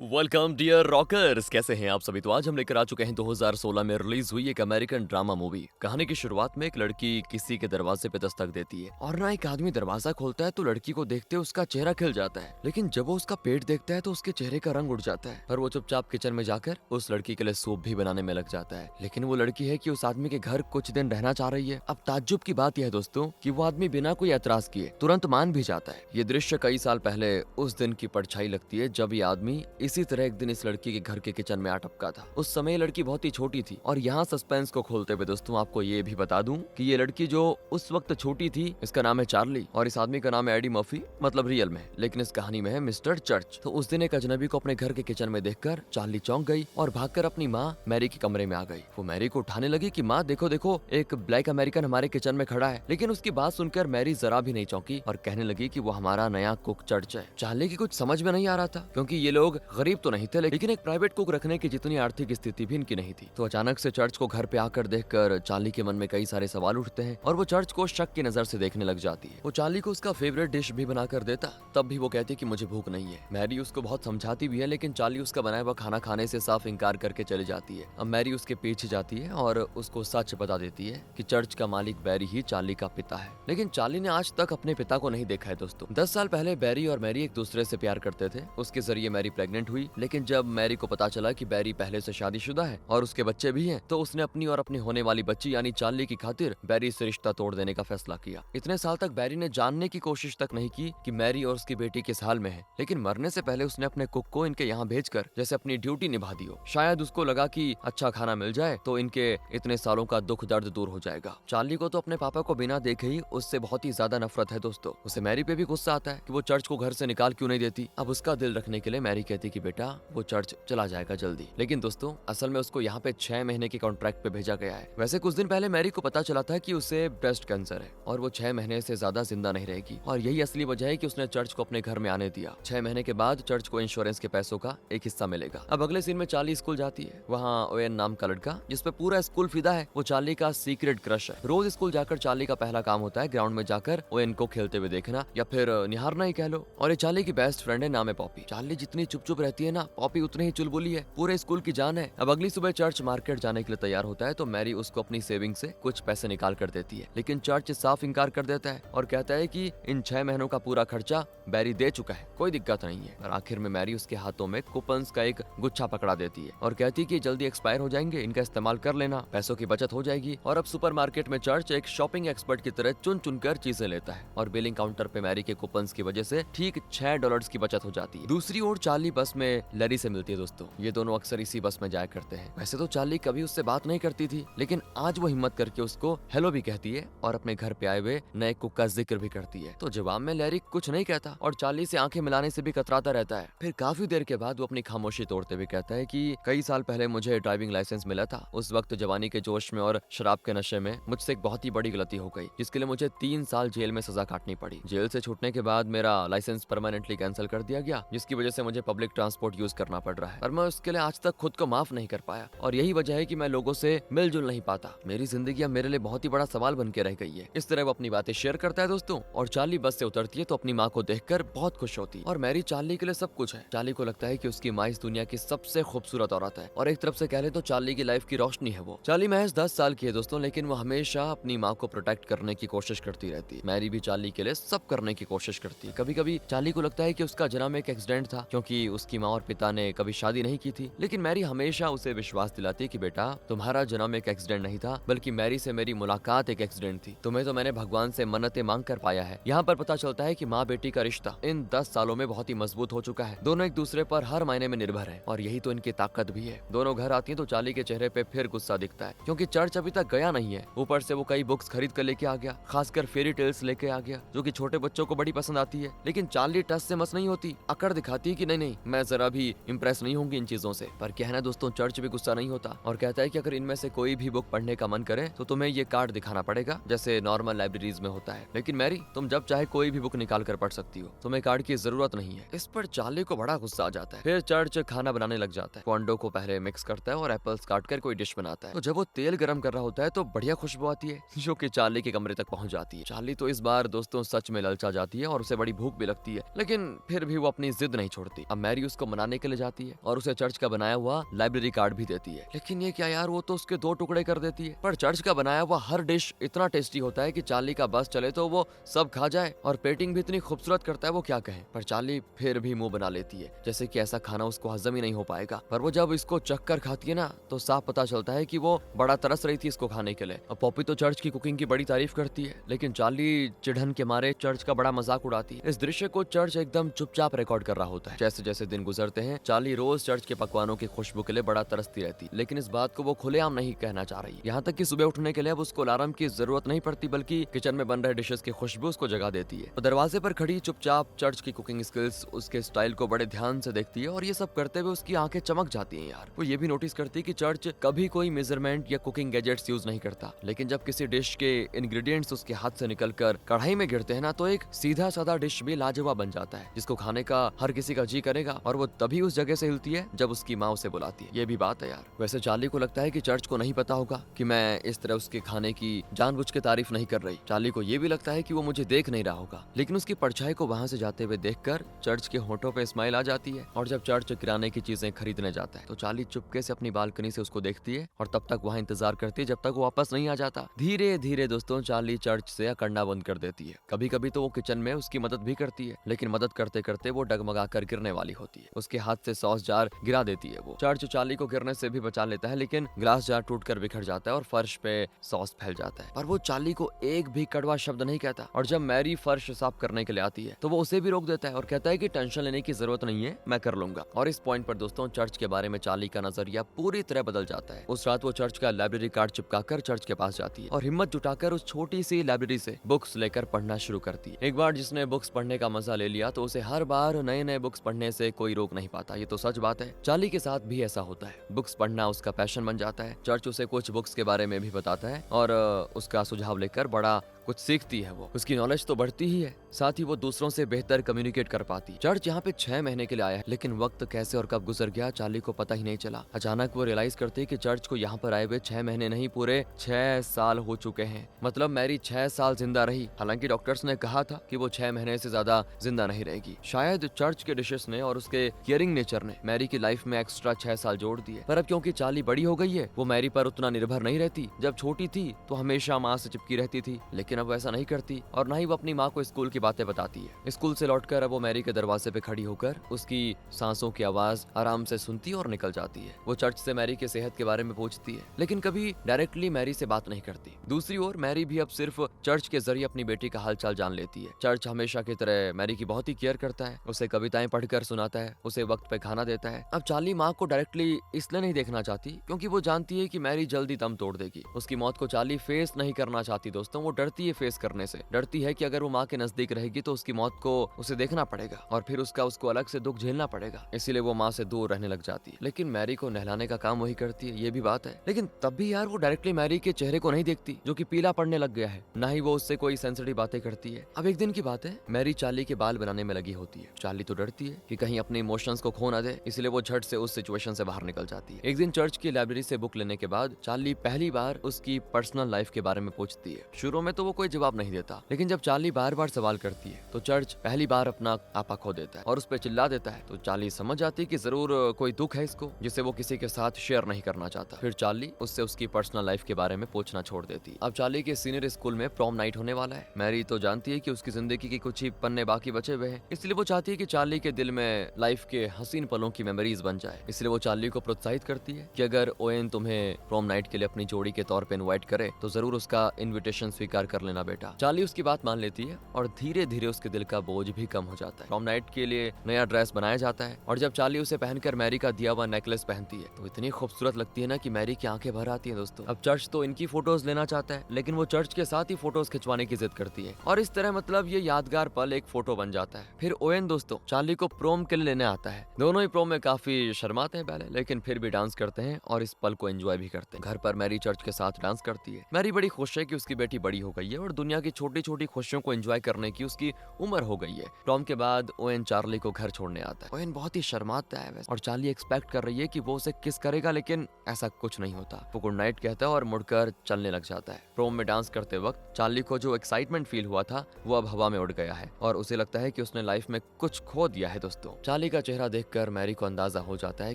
Welcome dear rockers, कैसे हैं आप सभी। तो आज हम लेकर आ चुके हैं 2016 में रिलीज हुई एक अमेरिकन ड्रामा मूवी। कहानी की शुरुआत में एक लड़की किसी के दरवाजे पे दस्तक देती है और ना एक आदमी दरवाजा खोलता है तो लड़की को देखते उसका चेहरा खिल जाता है, लेकिन जब वो उसका पेट देखता है तो उसके चेहरे का रंग उड़ जाता है और वो चुपचाप किचन में जाकर उस लड़की के लिए सूप भी बनाने में लग जाता है। लेकिन वो लड़की है कि उस आदमी के घर कुछ दिन रहना चाह रही है। अब ताज्जुब की बात यह है दोस्तों कि वो आदमी बिना कोई एतराज किए तुरंत मान भी जाता है। ये दृश्य कई साल पहले उस दिन की परछाई लगती है जब ये आदमी इसी तरह एक दिन इस लड़की के घर के किचन में आ टपका था। उस समय ये लड़की बहुत ही छोटी थी और यहाँ सस्पेंस को खोलते हुए दोस्तों आपको ये भी बता दूं कि ये लड़की जो उस वक्त छोटी थी इसका नाम है चार्ली और इस आदमी का नाम है एडी मर्फी, मतलब रियल में, लेकिन इस कहानी में है मिस्टर चर्च। तो उस दिन एक अजनबी को अपने घर के किचन में देखकर चार्ली चौंक गई और भागकर अपनी माँ मैरी के कमरे में आ गई। वो मैरी को उठाने लगी कि माँ देखो देखो एक ब्लैक अमेरिकन हमारे किचन में खड़ा है, लेकिन उसकी बात सुनकर मैरी जरा भी नहीं चौंकी और कहने लगी कि वो हमारा नया कुक चर्च है। चार्ली की कुछ समझ में नहीं आ रहा था क्योंकि ये लोग गरीब तो नहीं थे, लेकिन एक प्राइवेट कुक रखने की जितनी आर्थिक स्थिति भी इनकी नहीं थी। तो अचानक से चर्च को घर पे आकर देखकर चार्ली के मन में कई सारे सवाल उठते हैं और वो चर्च को शक की नजर से देखने लग जाती है। वो चार्ली को उसका फेवरेट डिश भी बनाकर देता, तब भी वो कहती कि मुझे भूख नहीं है। मैरी उसको बहुत समझाती भी है, लेकिन चार्ली उसका बनाया हुआ खाना खाने से साफ इनकार करके चली जाती है। अब मैरी उसके पीछे जाती है और उसको सच बता देती है कि चर्च का मालिक बैरी ही चार्ली का पिता है। लेकिन चार्ली ने आज तक अपने पिता को नहीं देखा है दोस्तों। 10 साल पहले बैरी और मैरी एक दूसरे से प्यार करते थे, उसके जरिए मैरी प्रेग्नेंट हुई। लेकिन जब मैरी को पता चला कि बैरी पहले से शादीशुदा है और उसके बच्चे भी हैं, तो उसने अपनी और अपनी होने वाली बच्ची यानी चार्ली की खातिर बैरी से रिश्ता तोड़ देने का फैसला किया। इतने साल तक बैरी ने जानने की कोशिश तक नहीं की कि मैरी और उसकी बेटी किस हाल में है, लेकिन मरने से पहले उसने अपने कुक को इनके यहाँ भेजकर जैसे अपनी ड्यूटी निभा दी हो। शायद उसको लगा कि अच्छा खाना मिल जाए तो इनके इतने सालों का दुख दर्द दूर हो जाएगा। चार्ली को तो अपने पापा को बिना देखे ही उससे बहुत ही ज्यादा नफरत है दोस्तों। उसे मैरी पे भी गुस्सा आता है कि वो चर्च को घर से निकाल क्यों नहीं देती। अब उसका दिल रखने के लिए मैरी कहती कि बेटा वो चर्च चला जाएगा जल्दी, लेकिन दोस्तों असल में उसको यहाँ पे 6 महीने के कॉन्ट्रैक्ट पे भेजा गया है। वैसे कुछ दिन पहले मैरी को पता चला था कि उसे ब्रेस्ट कैंसर है और वो 6 महीने से ज्यादा जिंदा नहीं रहेगी और यही असली वजह है कि उसने चर्च को अपने घर में आने दिया। 6 महीने के बाद चर्च को इंश्योरेंस के पैसों का एक हिस्सा मिलेगा। अब अगले सीन में चार्ली स्कूल जाती है। वहाँ ओएन नाम का लड़का जिसपे पूरा स्कूल फिदा है, वो चार्ली का सीक्रेट क्रश है। रोज स्कूल जाकर चार्ली का पहला काम होता है ग्राउंड में जाकर ओएन को खेलते हुए देखना या फिर निहारना ही कह लो। और ये चार्ली की बेस्ट फ्रेंड है, नाम है पॉपी। चार्ली जितनी चुप चुप रहती है ना, पॉपी उतनी ही चुलबुली है, पूरे स्कूल की जान है। अब अगली सुबह चर्च मार्केट जाने के लिए तैयार होता है तो मैरी उसको अपनी सेविंग से कुछ पैसे निकाल कर देती है, लेकिन चर्च साफ इनकार कर देता है और कहता है कि इन 6 महीनों का पूरा खर्चा बैरी दे चुका है, कोई दिक्कत नहीं है। और आखिर में मैरी उसके हाथों में कूपन्स का एक गुच्छा पकड़ा देती है और कहती है कि जल्दी एक्सपायर हो जाएंगे, इनका इस्तेमाल कर लेना, पैसों की बचत हो जाएगी। और अब सुपरमार्केट में चर्च एक शॉपिंग एक्सपर्ट की तरह चुन चुनकर चीजें लेता है और बिलिंग काउंटर पे मैरी के कूपन्स की वजह से ठीक $6 की बचत हो जाती है। दूसरी ओर चार्ली बस में लैरी से मिलती है दोस्तों। ये दोनों अक्सर इसी बस में जाया करते हैं। वैसे तो चार्ली कभी उससे बात नहीं करती थी, लेकिन आज वो हिम्मत करके उसको हेलो भी कहती है और अपने घर पे आए हुए नए कुक का जिक्र भी करती है। तो जवाब में लैरी कुछ नहीं कहता और चार्ली से आंखें मिलाने से भी कतराता रहता है। फिर काफी देर के बाद वो अपनी खामोशी तोड़ते हुए कहता है कि कई साल पहले मुझे ड्राइविंग लाइसेंस मिला था। उस वक्त जवानी के जोश में और शराब के नशे में मुझसे एक बहुत ही बड़ी गलती हो गई, जिसके लिए मुझे 3 साल जेल में सजा काटनी पड़ी। जेल से छूटने के बाद मेरा लाइसेंस परमानेंटली कैंसिल कर दिया गया, जिसकी वजह से मुझे पब्लिक ट्रांसपोर्ट यूज करना पड़ रहा है, पर मैं उसके लिए आज तक खुद को माफ नहीं कर पाया और यही वजह है कि मैं लोगों से मिलजुल नहीं पाता। मेरी जिंदगी अब मेरे लिए बहुत ही बड़ा सवाल बन के रह गई है। इस तरह वो अपनी बातें शेयर करता है दोस्तों। और चार्ली बस से उतरती है तो अपनी माँ को देखकर बहुत खुश होती है और मैरी चार्ली के लिए सब कुछ है। चार्ली को लगता है कि उसकी माँ इस दुनिया की सबसे खूबसूरत औरत है और एक तरफ से कह ले तो चार्ली की लाइफ की रोशनी है वो। चार्ली महज 10 साल की है दोस्तों, लेकिन वो हमेशा अपनी माँ को प्रोटेक्ट करने की कोशिश करती रहती है। मैरी भी चार्ली के लिए सब करने की कोशिश करती है। कभी कभी चार्ली को लगता है कि उसका जन्म एक एक्सीडेंट था क्योंकि उसकी माँ और पिता ने कभी शादी नहीं की थी, लेकिन मैरी हमेशा उसे विश्वास दिलाती कि बेटा तुम्हारा जन्म एक एक्सीडेंट नहीं था, बल्कि मैरी से मेरी मुलाकात एक एक्सीडेंट थी। तुम्हें तो मैंने भगवान से मन्नतें मांग कर पाया है। यहाँ पर पता चलता है कि माँ बेटी का रिश्ता इन 10 सालों में बहुत ही मजबूत हो चुका है। दोनों एक दूसरे पर हर मायने में निर्भर है और यही तो इनकी ताकत भी है। दोनों घर आती है तो चार्ली के चेहरे पे फिर गुस्सा दिखता है क्योंकि चर्च अभी तक गया नहीं है। ऊपर से वो कई बुक्स खरीद कर लेके आ गया, खासकर फेरी टेल्स लेके आ गया जो कि छोटे बच्चों को बड़ी पसंद आती है। लेकिन चार्ली टस से मस नहीं होती, अकड़ दिखाती है कि नहीं नहीं मैं जरा भी इम्प्रेस नहीं होंगी इन चीजों से। पर क्या है ना दोस्तों, चर्च भी गुस्सा नहीं होता और कहता है कि अगर इनमें से कोई भी बुक पढ़ने का मन करे तो तुम्हें ये कार्ड दिखाना पड़ेगा जैसे नॉर्मल लाइब्रेरीज में होता है। लेकिन मैरी तुम जब चाहे कोई भी बुक निकाल कर पढ़ सकती हो, तुम्हें कार्ड की जरूरत नहीं है। इस पर चार्ली को बड़ा गुस्सा आ जाता है। फिर चर्च खाना बनाने लग जाता है। अंडों को पहले मिक्स करता है और एप्पल्स काट कर कोई डिश बनाता है। तो जब वो तेल गर्म कर रहा होता है तो बढ़िया खुशबू आती है जो कि चार्ली के कमरे तक पहुंच जाती है। चार्ली तो इस बार दोस्तों सच में ललचा जाती है और उसे बड़ी भूख भी लगती है, लेकिन फिर भी वो अपनी जिद नहीं छोड़ती। अब मैरी उसको मनाने के लिए जाती है और उसे चर्च का बनाया हुआ लाइब्रेरी कार्ड भी देती है। लेकिन ये क्या यार, वो तो उसके 2 टुकड़े कर देती है। पर चर्च का बनाया हुआ हर डिश इतना टेस्टी होता है कि चार्ली का बस चले तो वो सब खा जाए, और पेटिंग भी इतनी खूबसूरत करता है वो क्या कहें। पर चार्ली फिर भी मुंह बना लेती है जैसे कि ऐसा खाना उसको हजम ही नहीं हो पाएगा। पर वो जब इसको चख कर खाती है ना तो साफ पता चलता है कि वो बड़ा तरस रही थी इसको खाने के लिए। और पॉपी तो चर्च की कुकिंग की बड़ी तारीफ करती है, लेकिन चार्ली चिढ़न के मारे चर्च का बड़ा मजाक उड़ाती है। इस दृश्य को चर्च एकदम चुपचाप रिकॉर्ड कर रहा होता है। जैसे जैसे दिन गुजरते हैं चार्ली रोज चर्च के पकवानों की खुशबू के लिए बड़ा तरसती रहती, लेकिन इस बात को वो खुलेआम नहीं कहना चाह रही। यहाँ तक कि सुबह उठने के लिए अब उसको अलार्म की जरूरत नहीं पड़ती, बल्कि किचन में बन रहे डिशेस की खुशबू उसको जगा देती है। दरवाजे पर खड़ी चुपचाप चर्च की कुकिंग स्किल्स उसके स्टाइल को बड़े ध्यान से देखती है, और ये सब करते हुए उसकी आंखें चमक जाती हैं यार। वो ये भी नोटिस करती है कि चर्च कभी कोई मेजरमेंट या कुकिंग गैजेट्स यूज नहीं करता, लेकिन जब किसी डिश के इंग्रेडिएंट्स उसके हाथ से निकलकर कढ़ाई में गिरते हैं ना तो एक सीधा साधा डिश भी लाजवाब बन जाता है, जिसको खाने का हर किसी का जी करेगा। और वो तभी उस जगह से हिलती है जब उसकी माँ उसे बुलाती है। ये भी बात है यार। वैसे चार्ली को लगता है कि चर्च को नहीं पता होगा कि मैं इस तरह उसके खाने की जानबूझ के तारीफ नहीं कर रही। चार्ली को ये भी लगता है कि वो मुझे देख नहीं रहा होगा, लेकिन उसकी परछाई को वहां से जाते हुए देखकर चर्च के होठों पे स्माइल आ जाती है। और जब चर्च किराने की चीजें खरीदने जाता है तो चार्ली चुपके से अपनी बालकनी से उसको देखती है और तब तक वहां इंतजार करती है जब तक वो वापस नहीं आ जाता। धीरे धीरे दोस्तों चार्ली चर्च से अकड़ना बंद कर देती है। कभी कभी तो वो किचन में उसकी मदद भी करती है, लेकिन मदद करते करते वो डगमगा कर गिरने वाली होती है। उसके हाथ से सॉस जार गिरा देती है वो। चर्च चार्ली को गिरने से भी बचा लेता है, लेकिन ग्लास जार टूटकर बिखर जाता है और फर्श पे सॉस फैल जाता है। पर वो चार्ली को एक भी कड़वा शब्द नहीं कहता। और जब मैरी फर्श साफ करने के लिए आती है तो वो उसे भी रोक देता है और कहता है कि टेंशन लेने की जरूरत नहीं है, मैं कर लूंगा। और इस पॉइंट पर दोस्तों चर्च के बारे में चार्ली का नजरिया पूरी तरह बदल जाता है। उस रात वो चर्च का लाइब्रेरी कार्ड चिपकाकर चर्च के पास जाती है और हिम्मत जुटाकर उस छोटी सी लाइब्रेरी से बुक्स लेकर पढ़ना शुरू करती है। एक बार जिसने बुक्स पढ़ने का मजा ले लिया तो उसे हर बार नए नए बुक्स पढ़ने से कोई रोक नहीं पाता। ये तो सच बात है। चार्ली के साथ भी ऐसा होता है। बुक्स पढ़ना उसका पैशन बन जाता है। चर्च उसे कुछ बुक्स के बारे में भी बताता है और उसका सुझाव लेकर बड़ा कुछ सीखती है। वो उसकी नॉलेज तो बढ़ती ही है, साथ ही वो दूसरों से बेहतर कम्युनिकेट कर पाती। चर्च यहाँ पे 6 महीने के लिए आया है, लेकिन वक्त कैसे और कब गुजर गया चार्ली को पता ही नहीं चला। अचानक वो रियलाइज करती है कि चर्च को यहाँ पर आए हुए 6 महीने नहीं पूरे 6 साल हो चुके हैं। मतलब मैरी 6 साल जिंदा रही। हालांकि डॉक्टर्स ने कहा था कि वो 6 महीने से ज्यादा जिंदा नहीं रहेगी। शायद चर्च के डिशेस ने और उसके केयरिंग नेचर ने मैरी की लाइफ में एक्स्ट्रा 6 साल जोड़ दिए। पर अब क्योंकि चार्ली बड़ी हो गई है वो मैरी पर उतना निर्भर नहीं रहती। जब छोटी थी तो हमेशा माँ से चिपकी रहती थी, लेकिन अब ऐसा नहीं करती और ना ही वो अपनी माँ को स्कूल की बातें बताती है। स्कूल से लौटकर अब वो मैरी के दरवाजे पे खड़ी होकर उसकी सांसों की आवाज आराम से सुनती और निकल जाती है। वो चर्च से मैरी के सेहत के बारे में पूछती है, लेकिन कभी डायरेक्टली मैरी से बात नहीं करती। दूसरी ओर मैरी भी अब सिर्फ चर्च के जरिए अपनी बेटी का हालचाल जान लेती है। चर्च हमेशा की तरह मैरी की बहुत ही केयर करता है, उसे कविताएं पढ़कर सुनाता है, उसे वक्त पे खाना देता है। अब चार्ली माँ को डायरेक्टली इसलिए नहीं देखना चाहती क्योंकि वो जानती है कि मैरी जल्दी दम तोड़ देगी। उसकी मौत को चार्ली फेस नहीं करना चाहती दोस्तों, वो डरती है फेस करने से। डरती है कि अगर वो माँ के नजदीक रहेगी तो उसकी मौत को उसे देखना पड़ेगा और फिर उसको अलग से दुख झेलना पड़ेगा, इसीलिए वो माँ से दूर रहने लग जाती है। लेकिन मैरी को नहलाने का काम वही करती है, ये भी बात है। लेकिन तब भी यार वो डायरेक्टली मैरी के चेहरे को नहीं देखती जो कि पीला पड़ने लग गया है, ना ही वो उससे कोई सेंसिटिव बातें करती है। अब एक दिन की बात है, मैरी चार्ली के बाल बनाने में लगी होती है। चार्ली तो डरती है कि कहीं अपने इमोशंस को खो ना दे, इसलिए वो झट से उस सिचुएशन से बाहर निकल जाती है। एक दिन चर्च की लाइब्रेरी से बुक लेने के बाद चार्ली पहली बार उसकी पर्सनल लाइफ के बारे में पूछती है। शुरू में तो वो कोई जवाब नहीं देता, लेकिन जब चार्ली बार बार सवाल करती है तो चर्च पहली बार अपना आपा खो देता है और उस पर चिल्ला देता है। तो चार्ली समझ जाती है कि जरूर कोई दुख है इसको जिसे वो किसी के साथ शेयर नहीं करना चाहता। फिर चार्ली उससे उसकी पर्सनल लाइफ के बारे में पूछना छोड़ देती। अब चार्ली के सीनियर स्कूल में प्रॉम नाइट होने वाला है। मैरी तो जानती है कि उसकी जिंदगी के कुछ ही पन्ने बाकी बचे हुए हैं, इसलिए वो चाहती है कि चार्ली के दिल में लाइफ के हसीन पलों की मेमोरीज बन जाए। इसलिए वो चार्ली को प्रोत्साहित करती है कि अगर ओएन तुम्हें प्रॉम नाइट के लिए अपनी जोड़ी के तौर पे इनवाइट करे तो जरूर उसका इन्विटेशन स्वीकार कर लेना बेटा। चार्ली उसकी बात मान लेती है और धीरे धीरे उसके दिल का बोझ भी कम हो जाता है। प्रॉम नाइट के लिए नया ड्रेस बनाया जाता है और जब चार्ली उसे पहनकर मैरी का दिया हुआ नेकलेस पहनती है तो इतनी खूबसूरत लगती है ना कि मैरी की आंखें भर आती हैं दोस्तों। अब चर्च तो इनकी फोटोज लेना चाहता है, लेकिन वो चर्च के साथ ही फोटोज खिंचवाने की जिद करती है और इस तरह मतलब ये यादगार पल एक फोटो बन जाता है। फिर ओएन दोस्तों चार्ली को प्रोम के लिए लेने आता है। दोनों ही प्रोम में काफी शर्माते हैं पहले, लेकिन फिर भी डांस करते हैं और इस पल को एंजॉय भी करते हैं। घर पर मैरी चर्च के साथ डांस करती है। मैरी बड़ी खुश है कि उसकी बेटी बड़ी हो गई है और दुनिया की छोटी छोटी खुशियों को एंजॉय करने की उसकी उम्र हो गई है। टॉम के बाद ओवेन चार्ली को घर छोड़ने आता है। ओवेन बहुत ही शर्माता है वैसे, और चार्ली एक्सपेक्ट कर रही है कि वो उसे किस करेगा, लेकिन ऐसा कुछ नहीं होता। वो गुड नाइट कहता है और मुड़कर चलने लग जाता है। प्रोम में डांस करते वक्त चार्ली को जो एक्साइटमेंट फील हुआ था वो अब हवा में उड़ गया है और उसे लगता है कि उसने लाइफ में कुछ खो दिया है। दोस्तों, चार्ली का चेहरा देखकर मैरी को अंदाजा हो जाता है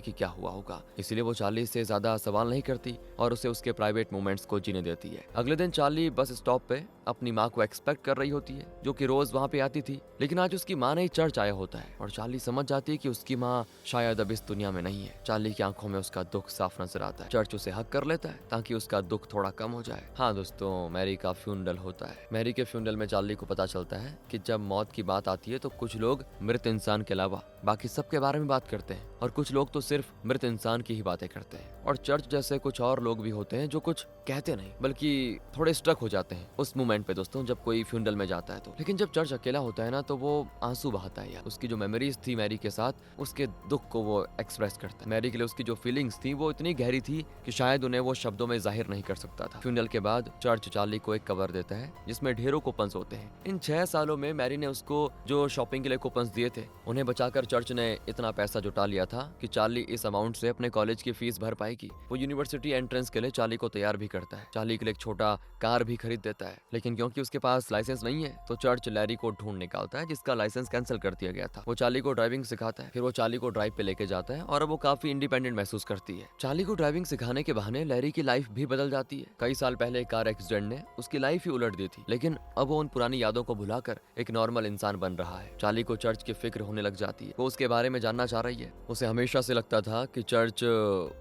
कि क्या हुआ होगा, इसीलिए वो चार्ली से ज्यादा सवाल नहीं करती और उसे उसके प्राइवेट मोमेंट्स को जीने देती है। अगले दिन चार्ली बस स्टॉप पे अपनी माँ को एक्सपेक्ट कर रही होती है, जो कि रोज वहाँ पे आती थी, लेकिन आज उसकी माँ ने ही चर्च आया होता है और चार्ली समझ जाती है कि उसकी माँ शायद अब इस दुनिया में नहीं है। चार्ली की आंखों में उसका दुख साफ नजर आता है। चर्च उसे हक कर लेता है ताकि उसका दुख थोड़ा कम हो जाए। हाँ दोस्तों, मैरी का फ्यूनरल होता है। मैरी के फ्यूनरल में चार्ली को पता चलता है कि जब मौत की बात आती है तो कुछ लोग मृत इंसान के अलावा बाकी सबके बारे में बात करते हैं और कुछ लोग तो सिर्फ मृत इंसान की ही बातें करते हैं। और चर्च जैसे कुछ और लोग भी होते हैं जो कुछ कहते नहीं बल्कि थोड़े स्ट्रक हो जाते हैं उस मोमेंट पे दोस्तों, जब कोई फ्यूनरल में जाता है तो। लेकिन जब चर्च अकेला होता है ना, तो वो आंसू बहाता है यार। उसकी जो मेमोरीज थी मैरी के साथ, उसके दुख को वो एक्सप्रेस करता है। मैरी के लिए उसकी जो फीलिंग्स थी वो इतनी गहरी थी कि शायद उन्हें वो शब्दों में जाहिर नहीं कर सकता था। फ्यूनरल के बाद चर्च चार्ली को एक कवर देता है जिसमें ढेरों कूपन्स होते हैं। इन 6 सालों में मैरी ने उसको जो शॉपिंग के लिए कूपन्स दिए थे, उन्हें बचाकर चर्च ने इतना पैसा जुटा लिया था कि चार्ली इस अमाउंट से अपने कॉलेज की फीस भर पाएगी। वो यूनिवर्सिटी एंट्रेंस के लिए चार्ली को तैयार भी करता है। चार्ली के लिए एक छोटा कार भी खरीद देता है, लेकिन क्योंकि उसके पास लाइसेंस नहीं है तो चर्च लैरी को ढूंढ निकालता है जिसका लाइसेंस कैंसिल कर दिया गया था। वो चार्ली को ड्राइविंग सिखाता है, फिर वो चार्ली को ड्राइव पे लेके जाता है और अब वो काफी इंडिपेंडेंट महसूस करती है। चार्ली को ड्राइविंग सिखाने के बहाने लैरी की लाइफ भी बदल जाती है। कई साल पहले एक कार एक्सीडेंट ने उसकी लाइफ ही उलट दी थी, लेकिन अब वो उन पुरानी यादों को भुलाकर एक नॉर्मल इंसान बन रहा है। चार्ली को चर्च की फिक्र होने लग जाती है। वो उसके बारे में जानना चाह रही है। उसे हमेशा से लगता था कि चर्च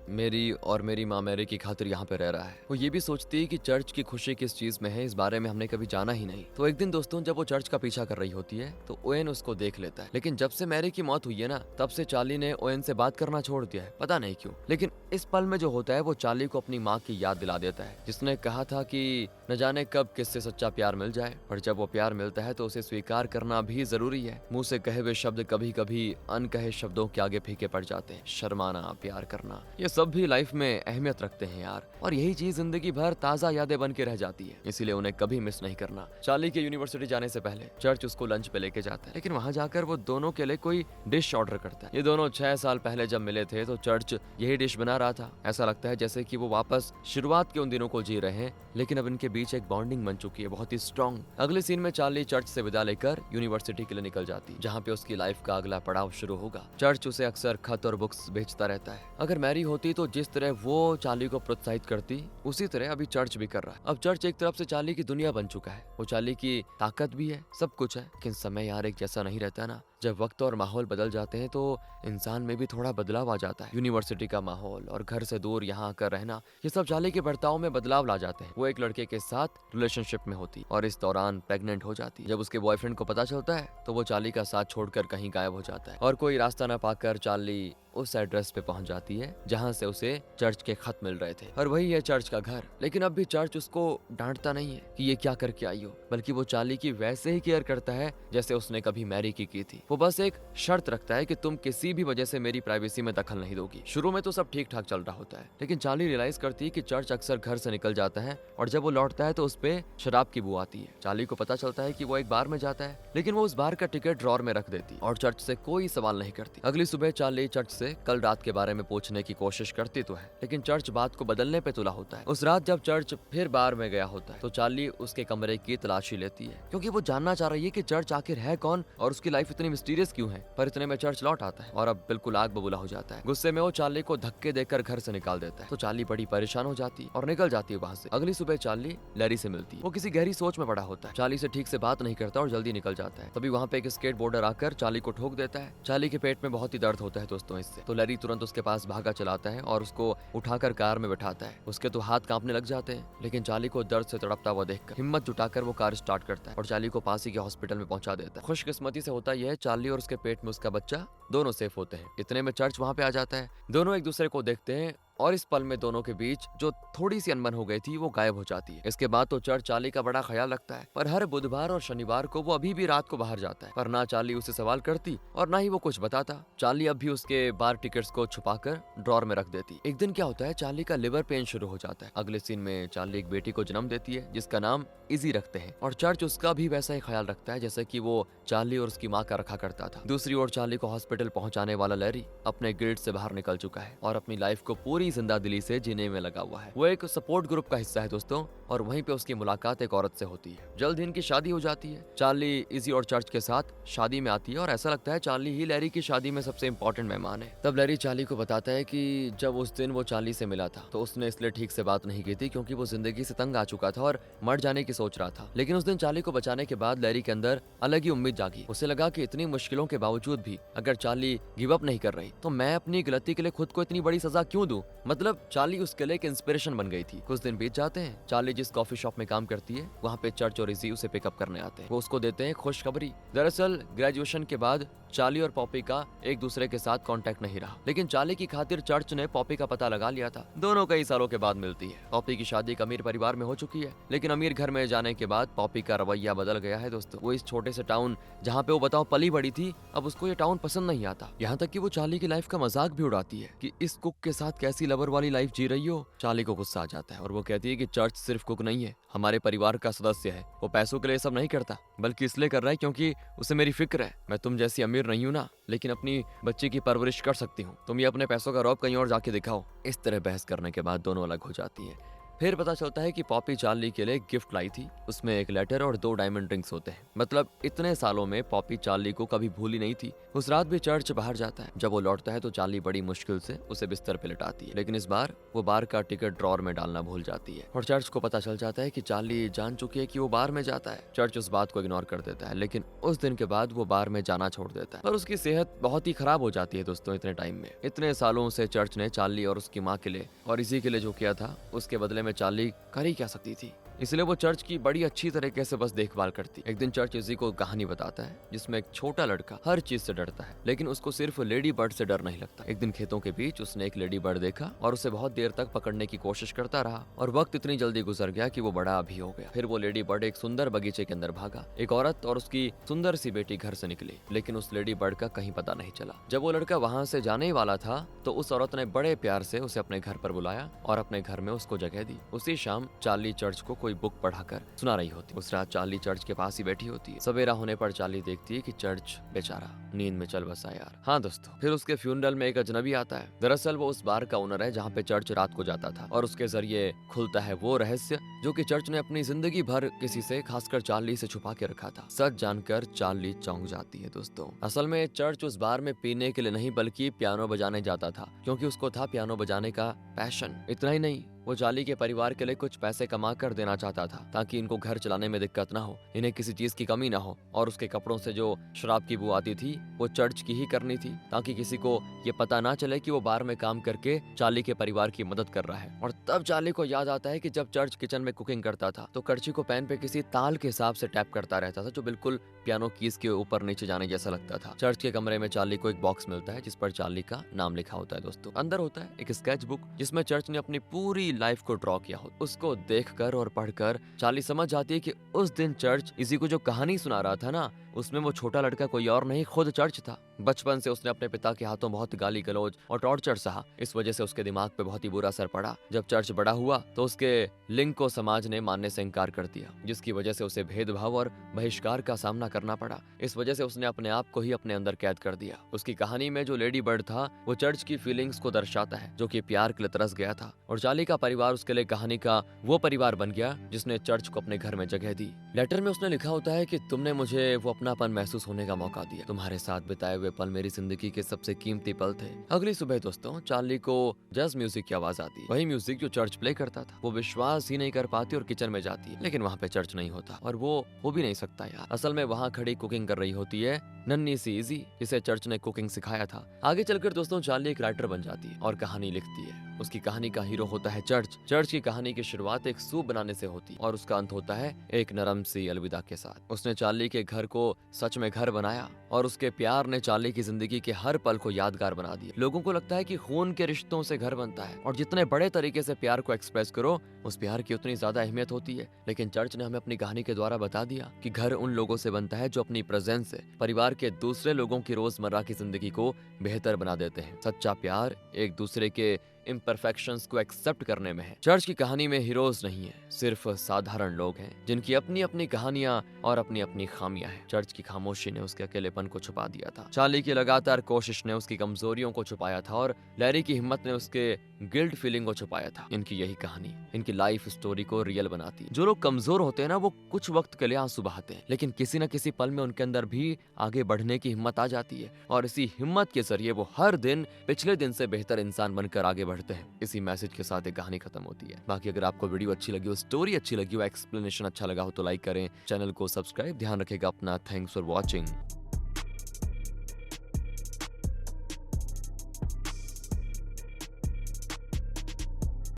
मेरी और मेरी माँ मैरी की खातिर यहाँ पे रह रहा है। वो ये भी सोचती है कि चर्च की खुशी किस चीज में है, इस बारे में हमने कभी जाना ही नहीं। तो एक दिन दोस्तों, जब वो चर्च का पीछा कर रही होती है तो ओएन उसको देख लेता है। लेकिन जब से मैरी की मौत हुई है ना, तब से चार्ली ने ओएन से बात करना छोड़ दिया है, पता नहीं क्यों। लेकिन इस पल में जो होता है वो चार्ली को अपनी माँ की याद दिला देता है, जिसने कहा था कि न जाने कब किससे सच्चा प्यार मिल जाए, और जब वो प्यार मिलता है तो उसे स्वीकार करना भी जरूरी है। मुंह से कहे हुए शब्द कभी कभी अनकहे शब्दों के आगे फीके पड़ जाते हैं। शर्माना, प्यार करना, ये सब भी लाइफ में अहमियत रखते हैं यार, और यही चीज जिंदगी भर ताजा यादें बन के रह जाती है, इसीलिए उन्हें कभी मिस नहीं करना। चार्ली के यूनिवर्सिटी जाने से पहले चर्च उसको लंच पे लेके जाता है, लेकिन वहां जाकर वो दोनों के लिए कोई डिश ऑर्डर करता है। ये दोनों 6 साल पहले जब मिले थे तो चर्च यही डिश बना रहा था। ऐसा लगता है जैसे कि वो वापस शुरुआत के उन दिनों को जी रहे हैं, लेकिन अब इनके बीच एक बॉन्डिंग बन चुकी है, बहुत ही स्ट्रॉन्ग। अगले सीन में चार्ली चर्च से विदा लेकर यूनिवर्सिटी के लिए निकल जाती है, जहाँ पे उसकी लाइफ का अगला पड़ाव शुरू होगा। चर्च उसे अक्सर खत और बुक्स भेजता रहता है। अगर मैरी होती तो जिस तरह वो चार्ली को प्रोत्साहित करती, उसी तरह अभी चर्च भी कर रहा है। अब चर्च एक तरफ से चार्ली की दुनिया बन चुका है, वो चार्ली की ताकत भी है, सब कुछ है, लेकिन समय यार एक जैसा नहीं रहता ना। जब वक्त और माहौल बदल जाते हैं तो इंसान में भी थोड़ा बदलाव आ जाता है। यूनिवर्सिटी का माहौल और घर से दूर यहाँ आकर रहना, ये सब चार्ली के बर्ताव में बदलाव ला जाते हैं। वो एक लड़के के साथ रिलेशनशिप में होती और इस दौरान प्रेग्नेंट हो जाती। जब उसके बॉयफ्रेंड को पता चलता है तो वो चार्ली का साथ छोड़कर कहीं गायब हो जाता है और कोई रास्ता न पाकर चार्ली उस एड्रेस पे पहुंच जाती है जहां से उसे चर्च के खत मिल रहे थे, और वही है चर्च का घर। लेकिन अब भी चर्च उसको डांटता नहीं है कि ये क्या करके आई हो, बल्कि वो चार्ली की वैसे ही केयर करता है जैसे उसने कभी मैरी की थी। वो बस एक शर्त रखता है कि तुम किसी भी वजह से मेरी प्राइवेसी में दखल नहीं दोगी। शुरू में तो सब ठीक ठाक चल रहा होता है, लेकिन चार्ली रियलाइज करती है कि चर्च अक्सर घर से निकल जाता है और जब वो लौटता है तो उस पे शराब की बू आती है। चार्ली को पता चलता है कि वो एक बार में जाता है, लेकिन वो उस बार का टिकट ड्रॉर में रख देती और चर्च से कोई सवाल नहीं करती। अगली सुबह चार्ली चर्च से कल रात के बारे में पूछने की कोशिश करती तो है, लेकिन चर्च बात को बदलने पे तुला होता है। उस रात जब चर्च फिर बार में गया होता है तो चार्ली उसके कमरे की तलाशी लेती है, क्योंकि वो जानना चाह रही है कि चर्च आखिर है कौन और उसकी लाइफ इतनी मिस्टीरियस क्यों है। पर इतने में चर्च लौट आता है और अब बिल्कुल आग बबूला हो जाता है। गुस्से में वो चार्ली को धक्के देकर घर से निकाल देता है, तो चार्ली बड़ी परेशान हो जाती है और निकल जाती है वहाँ से। अगली सुबह चार्ली लैरी से मिलती है। वो किसी गहरी सोच में पड़ा होता है, चार्ली से ठीक से बात नहीं करता और जल्दी निकल जाता है। तभी वहाँ पे एक स्केट बोर्डर आकर चार्ली को ठोक देता है। चार्ली के पेट में बहुत ही दर्द होता है दोस्तों इससे, तो लैरी तुरंत उसके पास भागा चलाता है और उसको उठाकर कार में बैठाता है। उसके तो हाथ कांपने लग जाते हैं, लेकिन चार्ली को दर्द से तड़पता हुआ देखकर हिम्मत जुटाकर वो कार स्टार्ट करता है और चार्ली को पास ही के हॉस्पिटल में पहुंचा देता है। खुशकिस्मती से होता यह है, चार्ली और उसके पेट में उसका बच्चा दोनों सेफ होते हैं। इतने में चर्च वहाँ पे आ जाता है। दोनों एक दूसरे को देखते हैं और इस पल में दोनों के बीच जो थोड़ी सी अनबन हो गई थी वो गायब हो जाती है। इसके बाद तो चर्च चार्ली का बड़ा ख्याल रखता है, पर हर बुधवार और शनिवार को वो अभी भी रात को बाहर जाता है। पर ना चार्ली उसे सवाल करती और ना ही वो कुछ बताता। चार्ली अब भी उसके बार टिकट्स को छुपाकर ड्रॉर में रख देती। एक दिन क्या होता है, चार्ली का लिवर पेन शुरू हो जाता है। अगले सीन में चार्ली एक बेटी को जन्म देती है जिसका नाम इजी रखते हैं और चर्च उसका भी वैसा ही ख्याल रखता है जैसे कि वो चार्ली और उसकी माँ का रखा करता था। दूसरी ओर चार्ली को हॉस्पिटल पहुंचाने वाला लैरी अपने गिल्ड से बाहर निकल चुका है और अपनी लाइफ को पूरी जिंदा दिली से जीने में लगा हुआ है। वो एक सपोर्ट ग्रुप का हिस्सा है दोस्तों, और वहीं पे उसकी मुलाकात एक औरत से होती है। जल्द ही इनकी शादी हो जाती है। चार्ली इजी और चर्च के साथ शादी में आती है और ऐसा लगता है चार्ली ही लैरी की शादी में सबसे इंपॉर्टेंट मेहमान है। तब लैरी चार्ली को बताता है कि जब उस दिन वो चार्ली से मिला था तो उसने इसलिए ठीक से बात नहीं की थी क्योंकि वो जिंदगी से तंग आ चुका था और मर जाने की सोच रहा था। लेकिन उस दिन चार्ली को बचाने के बाद लैरी के अंदर अलग ही उम्मीद जागी। उसे लगा कि इतनी मुश्किलों के बावजूद भी अगर चार्ली गिव अप नहीं कर रही तो मैं अपनी गलती के लिए खुद को इतनी बड़ी सजा क्यों दूं। मतलब चार्ली उसके लिए एक इंस्पिरेशन बन गई थी। कुछ दिन बीत जाते हैं। चार्ली जिस कॉफी शॉप में काम करती है वहाँ पे चर्च और इजी उसे पिकअप करने आते हैं। वो उसको देते हैं खुशखबरी। दरअसल ग्रेजुएशन के बाद चार्ली और पॉपी का एक दूसरे के साथ कांटेक्ट नहीं रहा, लेकिन चार्ली की खातिर चर्च ने पॉपी का पता लगा लिया था। दोनों कई सालों के बाद मिलती है। पॉपी की शादी एक अमीर परिवार में हो चुकी है, लेकिन अमीर घर में जाने के बाद पॉपी का रवैया बदल गया है दोस्तों। वो इस छोटे से टाउन जहाँ पे वो बताओ पली बड़ी थी, अब उसको ये टाउन पसंद नहीं आता। यहाँ तक कि वो चार्ली की लाइफ का मजाक भी उड़ाती है कि इस कुक के साथ कैसी लवर वाली लाइफ जी रही हो। चार्ली को गुस्सा आ जाता है और वो कहती है कि चर्च सिर्फ कुक नहीं है, हमारे परिवार का सदस्य है। वो पैसों के लिए सब नहीं करता, बल्कि इसलिए कर रहा है क्योंकि उसे मेरी फिक्र है। मैं तुम जैसी अमीर नहीं हूँ ना, लेकिन अपनी बच्ची की परवरिश कर सकती हूँ। तुम ये अपने पैसों का रौब कहीं और जाके दिखाओ। इस तरह बहस करने के बाद दोनों अलग हो जाती हैं। फिर पता चलता है कि पॉपी चार्ली के लिए गिफ्ट लाई थी। उसमें एक लेटर और 2 डायमंड रिंग्स होते हैं। मतलब इतने सालों में पॉपी चार्ली को कभी भूली नहीं थी। उस रात भी चर्च बाहर जाता है। जब वो लौटता है तो चार्ली बड़ी मुश्किल से उसे बिस्तर पे लिटाती है, लेकिन इस बार वो बार का टिकट ड्रॉर में डालना भूल जाती है और चर्च को पता चल जाता है कि चार्ली जान चुकी है कि वो बार में जाता है। चर्च उस बात को इग्नोर कर देता है, लेकिन उस दिन के बाद वो बार में जाना छोड़ देता है और उसकी सेहत बहुत ही खराब हो जाती है दोस्तों। इतने टाइम में, इतने सालों से चर्च ने चार्ली और उसकी माँ के लिए और इसी के लिए जो किया था, उसके बदले में चार्ली कर ही क्या सकती थी। इसलिए वो चर्च की बड़ी अच्छी तरीके से बस देखभाल करती। एक दिन चर्च इसी को कहानी बताता है जिसमें एक छोटा लड़का हर चीज से डरता है, लेकिन उसको सिर्फ लेडी बर्ड से डर नहीं लगता। एक दिन खेतों के बीच उसने एक लेडी बर्ड देखा और उसे बहुत देर तक पकड़ने की कोशिश करता रहा और वक्त इतनी जल्दी गुजर गया कि वो बड़ा भी हो गया। फिर वो लेडी बर्ड एक सुंदर बगीचे के अंदर भागा। एक औरत और उसकी सुंदर सी बेटी घर से निकली, लेकिन उस लेडी बर्ड का कहीं पता नहीं चला। जब वो लड़का वहाँ से जाने ही वाला था तो उस औरत ने बड़े प्यार से उसे अपने घर पर बुलाया और अपने घर में उसको जगह दी। उसी शाम चार्ली चर्च को कोई बुक पढ़ाकर सुना रही होती। उस रात चार्ली चर्च के पास ही बैठी होती है। सवेरा होने पर चार्ली देखती है कि चर्च बेचारा नींद में चल बसा यार। हाँ दोस्तों, फिर उसके फ्यूनरल में एक अजनबी आता है। दरअसल वो उस बार का ओनर है जहाँ पे चर्च रात को जाता था और उसके जरिए खुलता है वो रहस्य जो कि चर्च ने अपनी जिंदगी भर किसी से, खासकर चार्ली से छुपा के रखा था। सच जानकर चार्ली चौंक जाती है दोस्तों। असल में चर्च उस बार में पीने के लिए नहीं बल्कि पियानो बजाने जाता था, क्योंकि उसको था पियानो बजाने का पैशन। इतना ही नहीं, वो चार्ली के परिवार के लिए कुछ पैसे कमा कर देना चाहता था ताकि इनको घर चलाने में दिक्कत ना हो, इन्हें किसी चीज की कमी ना हो। और उसके कपड़ों से जो शराब की बू आती थी वो चर्च की ही करनी थी ताकि किसी को ये पता ना चले कि वो बार में काम करके चार्ली के परिवार की मदद कर रहा है। और तब चार्ली को याद आता है कि जब चर्च किचन में कुकिंग करता था तो करछी को पैन पे किसी ताल के हिसाब से टैप करता रहता था, जो बिल्कुल पियानो कीज के ऊपर नीचे जाने जैसा लगता था। चर्च के कमरे में चार्ली को एक बॉक्स मिलता है जिस पर चार्ली का नाम लिखा होता है दोस्तों। अंदर होता है एक स्केच बुक जिसमें चर्च ने अपनी पूरी लाइफ को ड्रॉ किया हो। उसको देखकर और पढ़कर चार्ली समझ जाती है कि उस दिन चर्च इसी को जो कहानी सुना रहा था ना, उसमें वो छोटा लड़का कोई और नहीं, खुद चर्च था। बचपन से उसने अपने पिता के हाथों बहुत गाली गलौज और टॉर्चर सहा। इस वजह से उसके दिमाग पे बहुत ही बुरा असर पड़ा। जब चर्च बड़ा हुआ तो उसके लिंग को समाज ने मानने से इनकार कर दिया, जिसकी वजह से उसे भेदभाव और बहिष्कार का सामना करना पड़ा। इस वजह से उसने अपने आप को ही अपने अंदर कैद कर दिया। उसकी कहानी में जो लेडी बर्ड था वो चर्च की फीलिंग्स को दर्शाता है, जो कि प्यार के लिए तरस गया था। और चार्ली का परिवार उसके लिए कहानी का वो परिवार बन गया जिसने चर्च को अपने घर में जगह दी। लेटर में उसने लिखा होता है कि तुमने मुझे वो अपनापन महसूस होने का मौका दिया। तुम्हारे साथ बिताए हुए पल मेरी जिंदगी के सबसे कीमती पल थे। अगली सुबह दोस्तों चार्ली को जैज म्यूजिक की आवाज आती है, वही म्यूजिक जो चर्च प्ले करता था। वो विश्वास ही नहीं कर पाती और किचन में जाती है, लेकिन वहाँ पे चर्च नहीं होता और वो हो भी नहीं सकता यार। असल में वहाँ खड़ी कुकिंग कर रही होती है नन्ही सी इजी, जिसे चर्च ने कुकिंग सिखाया था। आगे चलकर दोस्तों चार्ली एक राइटर बन जाती है और कहानी लिखती है। उसकी कहानी का हीरो होता है चर्च। चर्च की कहानी की शुरुआत एक सूप बनाने से होती है और उसका अंत होता है एक नरम सी अलविदा के साथ। उसने चार्ली के घर को सच में घर बनाया और उसके प्यार ने चार्ली चार्ली की जिंदगी के हर पल को यादगार बना दिया। लोगों को लगता है कि खून के रिश्तों से घर बनता है और जितने बड़े तरीके से प्यार को एक्सप्रेस करो उस प्यार की उतनी ज्यादा अहमियत होती है। लेकिन चर्च ने हमें अपनी कहानी के द्वारा बता दिया कि घर उन लोगों से बनता है जो अपनी प्रेजेंस से परिवार के दूसरे लोगों की रोजमर्रा की जिंदगी को बेहतर बना देते हैं। सच्चा प्यार एक दूसरे के इम्परफेक्शंस को एक्सेप्ट करने में है। चर्च की कहानी में हीरोज नहीं है, सिर्फ साधारण लोग हैं जिनकी अपनी अपनी कहानियां और अपनी अपनी खामियां हैं। चर्च की खामोशी ने उसके अकेलेपन को छुपा दिया था, चार्ली की लगातार कोशिश ने उसकी कमजोरियों को छुपाया था और लैरी की हिम्मत ने उसके गिल्ट फीलिंग को छुपाया था। इनकी यही कहानी इनकी लाइफ स्टोरी को रियल बनाती है। जो लोग कमजोर होते हैं ना, वो कुछ वक्त के लिए आंसू बहाते हैं, लेकिन किसी न किसी पल में उनके अंदर भी आगे बढ़ने की हिम्मत आ जाती है और इसी हिम्मत के जरिए वो हर दिन पिछले दिन से बेहतर इंसान बनकर आगे बढ़ते हैं। इसी मैसेज के साथ एक कहानी खत्म होती है। बाकी अगर आपको वीडियो अच्छी लगी हो, स्टोरी अच्छी लगी हो, एक्सप्लेनेशन अच्छा लगा हो तो लाइक करें, चैनल को सब्सक्राइब। ध्यान रखेगा अपना। Thanks for watching.